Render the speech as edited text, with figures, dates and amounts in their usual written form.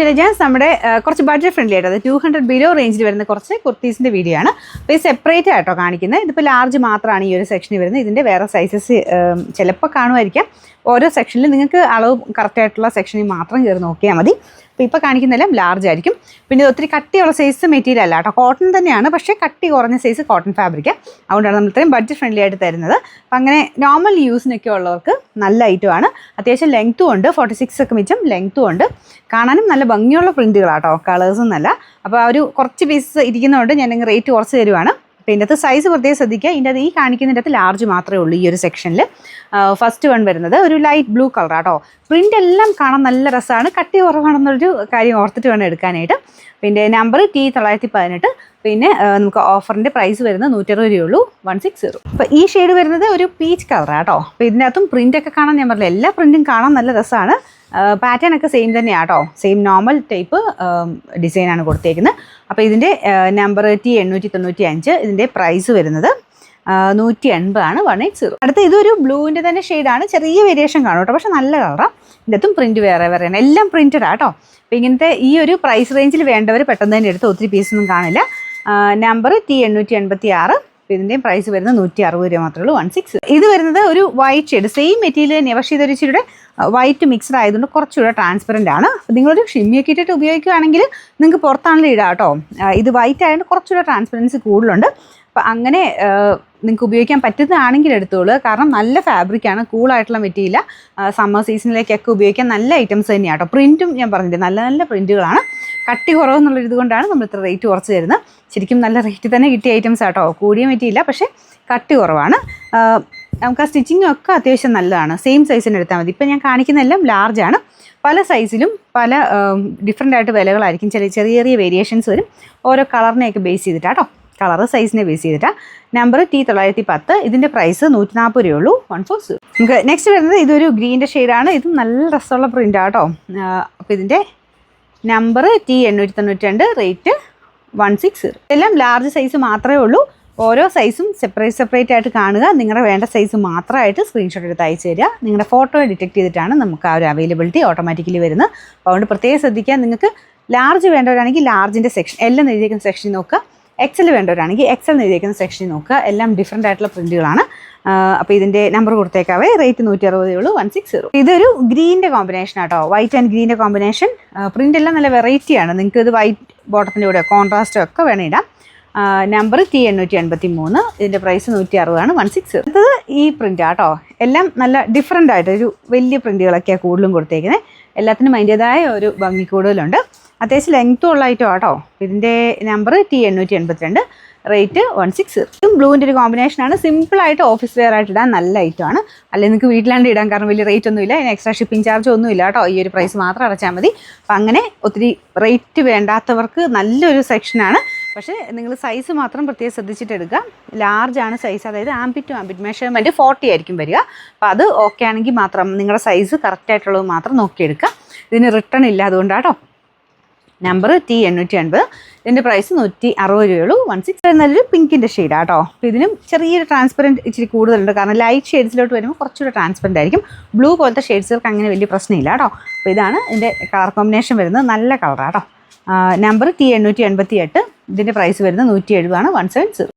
To എലിജൻസ്. നമ്മുടെ കുറച്ച് budget friendly ആയിട്ട്, അത് 200 ബിലോ റേഞ്ചിൽ വരുന്ന കുറച്ച് കുർത്തീസിൻ്റെ വീഡിയോ ആണ്. അപ്പോൾ ഇത് സെപ്പറേറ്റ് ആയിട്ടോ കാണിക്കുന്നത്. ഇതിപ്പോൾ ലാർജ് മാത്രമാണ് ഈ ഒരു സെക്ഷനിൽ വരുന്നത്. ഇതിൻ്റെ വേറെ സൈസസ് ചിലപ്പോൾ കാണുമായിരിക്കാം. ഓരോ സെക്ഷനിൽ നിങ്ങൾക്ക് അളവ് കറക്റ്റായിട്ടുള്ള സെക്ഷനിൽ മാത്രം കയറി നോക്കിയാൽ മതി. അപ്പോൾ ഇപ്പോൾ കാണിക്കുന്നതെല്ലാം ലാർജ് ആയിരിക്കും. പിന്നെ ഒത്തിരി കട്ടിയുള്ള സൈസ് മെറ്റീരിയൽ അല്ല കേട്ടോ, കോട്ടൺ തന്നെയാണ്, പക്ഷേ കട്ടി കുറഞ്ഞ സൈസ് കോട്ടൺ ഫാബ്രിക്. അതുകൊണ്ടാണ് നമ്മൾ ഇത്രയും ബഡ്ജറ്റ് ഫ്രണ്ട്ലി ആയിട്ട് തരുന്നത്. അപ്പം അങ്ങനെ നോർമൽ യൂസിനൊക്കെ ഉള്ളവർക്ക് നല്ല ഐറ്റമാണ്. അത്യാവശ്യം ലെങ്ത്തും ഉണ്ട്, 46 ഒക്കെ മിച്ചം ലെങ്ത്തും ഉണ്ട്. കാണാനും നല്ല ഭംഗിയുള്ള പ്രിൻറ്റുകളാട്ടോ, കളേഴ്സും നല്ല. അപ്പോൾ ആ ഒരു കുറച്ച് പീസസ് ഇരിക്കുന്നതുകൊണ്ട് ഞാൻ റേറ്റ് കുറച്ച് തരുവാണ്. അപ്പോൾ ഇതിൻ്റെ അകത്ത് സൈസ് പ്രത്യേകം ശ്രദ്ധിക്കുക. ഇതിൻ്റെ അത് ഈ കാണിക്കുന്നതിൻ്റെ അകത്ത് ലാർജ് മാത്രമേ ഉള്ളൂ ഈ ഒരു സെക്ഷനിൽ. ഫസ്റ്റ് വൺ വരുന്നത് ഒരു ലൈറ്റ് ബ്ലൂ കളറാട്ടോ. പ്രിൻ്റ് എല്ലാം കാണാൻ നല്ല രസമാണ്. കട്ടി കുറവാണെന്നൊരു കാര്യം ഓർത്തിട്ട് വേണം എടുക്കാനായിട്ട്. പിന്നെ നമ്പർ T918. പിന്നെ നമുക്ക് ഓഫറിൻ്റെ പ്രൈസ് വരുന്നത് 160 രൂപയുള്ളൂ, 160. അപ്പോൾ ഈ ഷെയ്ഡ് വരുന്നത് ഒരു പീച്ച് കളറാട്ടോ. അപ്പോൾ ഇതിനകത്തും പ്രിൻ്റൊക്കെ കാണാൻ ഞാൻ പറഞ്ഞില്ല, എല്ലാ പ്രിൻറ്റും കാണാൻ നല്ല രസമാണ്. പാറ്റേൺ ഒക്കെ സെയിം തന്നെയാട്ടോ, സെയിം നോർമൽ ടൈപ്പ് ഡിസൈനാണ് കൊടുത്തേക്കുന്നത്. അപ്പോൾ ഇതിൻ്റെ നമ്പർ T895. ഇതിൻ്റെ പ്രൈസ് വരുന്നത് 180 ആണ്, 180. അടുത്ത ഇതൊരു ബ്ലൂവിൻ്റെ തന്നെ ഷെയ്ഡാണ്. ചെറിയ വേരിയേഷൻ കാണും കേട്ടോ, പക്ഷേ നല്ല കളറാണ്. ഇതിനകത്തും പ്രിൻറ്റ് വേറെ വേറെയാണ്, എല്ലാം പ്രിൻറ്റഡ് ആട്ടോ. അപ്പോൾ ഇങ്ങനത്തെ ഈ ഒരു പ്രൈസ് റേഞ്ചിൽ വേണ്ടവർ പെട്ടെന്ന് തന്നെ എടുത്ത്, ഒത്തിരി പീസൊന്നും കാണില്ല. Number T886. ഇതിൻ്റെയും പ്രൈസ് വരുന്നത് 160 രൂപ മാത്രമേ ഉള്ളൂ, 160. ഇത് വരുന്നത് ഒരു വൈറ്റ് ഷെയ്ഡ്, സെയിം മെറ്റീരിയൽ തന്നെ, പക്ഷേ ഇതൊരു ഇച്ചിരിയുടെ വൈറ്റ് മിക്സ്ഡ് ആയതുകൊണ്ട് കുറച്ചുകൂടെ ട്രാൻസ്പെറൻ്റ് ആണ്. നിങ്ങളൊരു ഷിമ്മിയൊക്കെ ഇട്ടിട്ട് ഉപയോഗിക്കുകയാണെങ്കിൽ നിങ്ങൾക്ക് പുറത്താണെങ്കിലും ഇടാം കേട്ടോ. ഇത് വൈറ്റ് ആയതുകൊണ്ട് കുറച്ചുകൂടെ ട്രാൻസ്പെറൻസി കൂടുതലുണ്ട്. അപ്പം അങ്ങനെ നിങ്ങൾക്ക് ഉപയോഗിക്കാൻ പറ്റുന്നതാണെങ്കിൽ എടുത്തോളൂ. കാരണം നല്ല ഫാബ്രിക്കാണ്, കൂളായിട്ടുള്ള മെറ്റീരിയൽ. സമ്മർ സീസണിലേക്കൊക്കെ ഉപയോഗിക്കാൻ നല്ല ഐറ്റംസ് തന്നെയാണ് കേട്ടോ. പ്രിൻറ്റും ഞാൻ പറഞ്ഞില്ലേ, നല്ല നല്ല പ്രിൻറ്റുകളാണ്. കട്ടി കുറവെന്നുള്ളൊരു ഇതുകൊണ്ടാണ് നമ്മൾ ഇത്ര റേറ്റ് കുറച്ച് തരുന്നത്. ശരിക്കും നല്ല റേറ്റ് തന്നെ കിട്ടിയ ഐറ്റംസ് ആട്ടോ, കൂടിയ മെറ്റീരിയൽ പക്ഷേ കട്ടി കുറവാണ്. നമുക്ക് ആ സ്റ്റിച്ചിങ്ങും ഒക്കെ അത്യാവശ്യം നല്ലതാണ്. സെയിം സൈസിന് എടുത്താൽ മതി. ഇപ്പം ഞാൻ കാണിക്കുന്നതെല്ലാം ലാർജാണ്. പല സൈസിലും പല ഡിഫറെൻ്റ് ആയിട്ട് വിലകളായിരിക്കും. ചെറിയ ചെറിയ വേരിയേഷൻസ് വരും, ഓരോ കളറിനെയൊക്കെ ബേസ് ചെയ്തിട്ടാട്ടോ, കളറ് സൈസിനെ ബേസ് ചെയ്തിട്ടാണ്. Number T910. ഇതിൻ്റെ പ്രൈസ് 140 രൂപയുള്ളൂ, 140. നമുക്ക് നെക്സ്റ്റ് വരുന്നത് ഇതൊരു ഗ്രീൻ്റെ ഷെയ്ഡാണ്. ഇതും നല്ല രസമുള്ള പ്രിൻ്റാട്ടോ. അപ്പോൾ ഇതിൻ്റെ നമ്പർ T892. റേറ്റ് 160. ഇതെല്ലാം ലാർജ് സൈസ് മാത്രമേ ഉള്ളൂ. ഓരോ സൈസും സെപ്പറേറ്റ് ആയിട്ട് കാണുക. നിങ്ങളുടെ വേണ്ട സൈസ് മാത്രമായിട്ട് സ്ക്രീൻഷോട്ട് എടുത്ത് അയച്ചു തരിക. നിങ്ങളുടെ ഫോട്ടോ ഡിറ്റക്ട് ചെയ്തിട്ടാണ് നമുക്ക് ആ ഒരു അവൈലബിലിറ്റി ഓട്ടോമാറ്റിക്കലി വരുന്നത്. അപ്പോൾ അതുകൊണ്ട് പ്രത്യേകം ശ്രദ്ധിക്കുക. നിങ്ങൾക്ക് ലാർജ് വേണ്ടവരാണെങ്കിൽ ലാർജിൻ്റെ സെക്ഷൻ എല്ലാം എഴുതിയിരിക്കുന്ന സെക്ഷനിൽ നോക്കുക. എക്സൽ വേണ്ടവരാണെങ്കിൽ എക്സൽ എഴുതിയിരിക്കുന്ന സെക്ഷനിൽ നോക്കുക. എല്ലാം ഡിഫറെൻ്റ് ആയിട്ടുള്ള പ്രിൻറ്റുകളാണ്. അപ്പോൾ ഇതിൻ്റെ നമ്പർ കൊടുത്തേക്കാവേ. റേറ്റ് 160 ഉള്ളൂ, 160. ഇതൊരു ഗ്രീൻ്റെ കോമ്പിനേഷൻ ആട്ടോ, വൈറ്റ് ആൻഡ് ഗ്രീൻ്റെ കോമ്പിനേഷൻ. പ്രിൻ്റ് എല്ലാം നല്ല വെറൈറ്റിയാണ്. നിങ്ങൾക്ക് ഇത് വൈറ്റ് ബോട്ടത്തിൻ്റെ കൂടെ കോൺട്രാസ്റ്റോ ഒക്കെ വേണം ഇടാം. Number T883. ഇതിൻ്റെ പ്രൈസ് 160 ആണ്, 160. അടുത്തത് ഈ പ്രിൻ്റ് ആട്ടോ. എല്ലാം നല്ല ഡിഫറെൻ്റ് ആയിട്ട് ഒരു വലിയ പ്രിൻറ്റുകളൊക്കെയാണ് കൂടുതലും കൊടുത്തേക്കുന്നത്. എല്ലാത്തിനും അതിൻ്റേതായ ഒരു ഭംഗി കൂടുതലുണ്ട്. അത്യാവശ്യം ലെങ്ത്തും ഉള്ള ഐറ്റം ആട്ടോ. ഇതിൻ്റെ നമ്പർ T882. റേറ്റ് 160. ഇതും ബ്ലൂവിൻ്റെ ഒരു കോമ്പിനേഷനാണ്. സിമ്പിളായിട്ട് ഓഫീസ് വെയർ ആയിട്ട് ഇടാൻ നല്ല ഐറ്റമാണ്. അല്ലെങ്കിൽ നിങ്ങൾക്ക് വീട്ടിലാണ്ട് ഇടാൻ, കാരണം വലിയ റേറ്റ് ഒന്നുമില്ല, അതിന് എക്സ്ട്രാ ഷിപ്പിംഗ് ചാർജ് ഒന്നുമില്ല കേട്ടോ. ഈ ഒരു പ്രൈസ് മാത്രം അടച്ചാൽ മതി. അപ്പം അങ്ങനെ ഒത്തിരി റേറ്റ് വേണ്ടാത്തവർക്ക് നല്ലൊരു സെക്ഷനാണ്. പക്ഷേ നിങ്ങൾ സൈസ് മാത്രം പ്രത്യേകം ശ്രദ്ധിച്ചിട്ട് എടുക്കുക. ലാർജാണ് സൈസ്, അതായത് ആംബിറ്റ് ടു ആംബിറ്റ് മെഷർമെൻറ്റ് 40 ആയിരിക്കും വരിക. അപ്പോൾ അത് ഓക്കെ ആണെങ്കിൽ മാത്രം നിങ്ങളുടെ സൈസ് കറക്റ്റായിട്ടുള്ളത് മാത്രം നോക്കിയെടുക്കുക. ഇതിന് റിട്ടേൺ ഇല്ല, അതുകൊണ്ടാട്ടോ. Number T880. ഇതിൻ്റെ പ്രൈസ് 160 രൂപയുള്ളൂ, 160. എന്നൊരു പിങ്കിൻ്റെ ഷെയ്ഡാണ് കേട്ടോ. അപ്പോൾ ഇതിനും ചെറിയൊരു ട്രാൻസ്പെറൻറ്റ് ഇച്ചിരി കൂടുതലുണ്ട്, കാരണം ലൈറ്റ് ഷെയ്ഡ്സിലോട്ട് വരുമ്പോൾ കുറച്ചുകൂടെ ട്രാൻസ്പെറൻറ്റ് ആയിരിക്കും. ബ്ലൂ പോലത്തെ ഷെയ്ഡ്സുകൾക്ക് അങ്ങനെ വലിയ പ്രശ്നമില്ല കേട്ടോ. അപ്പോൾ ഇതാണ് ഇതിൻ്റെ കളർ കോമ്പിനേഷൻ വരുന്നത്. നല്ല കളറാണ് കേട്ടോ. Number T888. ഇതിൻ്റെ പ്രൈസ് വരുന്നത് 170 ആണ്, 170.